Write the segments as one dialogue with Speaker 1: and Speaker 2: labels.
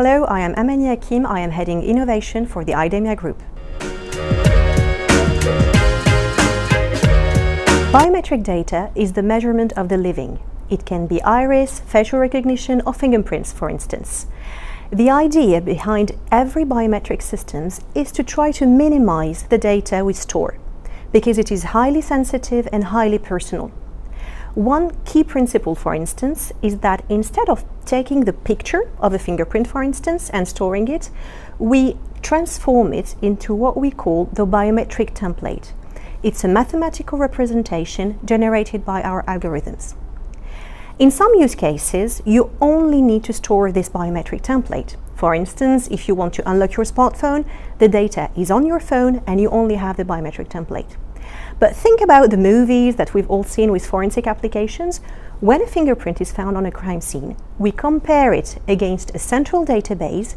Speaker 1: Hello, I am Amaanie HAKIM. I am heading innovation for the IDEMIA group. Biometric data is the measurement of the living. It can be iris, facial recognition, or fingerprints, for instance. The idea behind every biometric system is to try to minimize the data we store, because it is highly sensitive and highly personal. One key principle, for instance, is that instead of taking the picture of a fingerprint, for instance, and storing it, we transform it into what we call the biometric template. It's a mathematical representation generated by our algorithms. In some use cases, you only need to store this biometric template. For instance, if you want to unlock your smartphone, the data is on your phone and you only have the biometric template. But think about the movies that we've all seen with forensic applications. When a fingerprint is found on a crime scene, we compare it against a central database,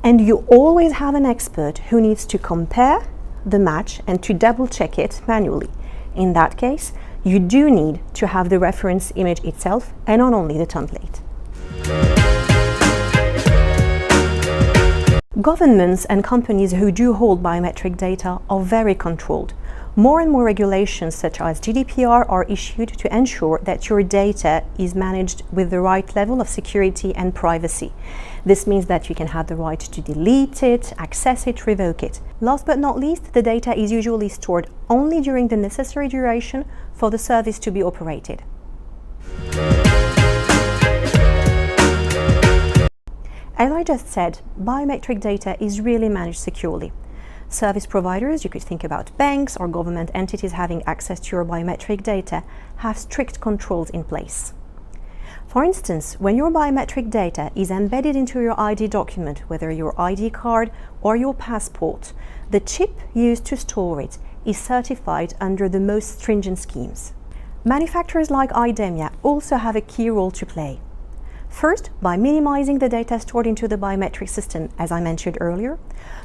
Speaker 1: and you always have an expert who needs to compare the match and to double check it manually. In that case, you do need to have the reference image itself and not only the template. Governments and companies who do hold biometric data are very controlled. More and more regulations such as GDPR are issued to ensure that your data is managed with the right level of security and privacy. This means that you can have the right to delete it, access it, revoke it. Last but not least, the data is usually stored only during the necessary duration for the service to be operated. As I just said, biometric data is really managed securely. Service providers, you could think about banks or government entities having access to your biometric data, have strict controls in place. For instance, when your biometric data is embedded into your ID document, whether your ID card or your passport, the chip used to store it is certified under the most stringent schemes. Manufacturers like IDEMIA also have a key role to play. First, by minimizing the data stored into the biometric system, as I mentioned earlier,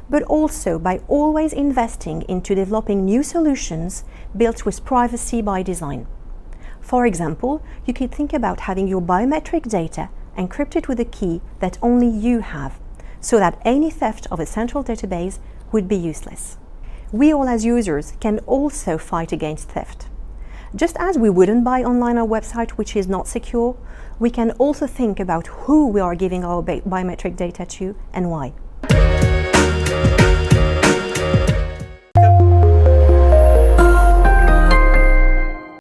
Speaker 1: but also by always investing into developing new solutions built with privacy by design. For example, you could think about having your biometric data encrypted with a key that only you have, so that any theft of a central database would be useless. We all as users can also fight against theft. Just as we wouldn't buy online a website which is not secure, we can also think about who we are giving our biometric data to and why.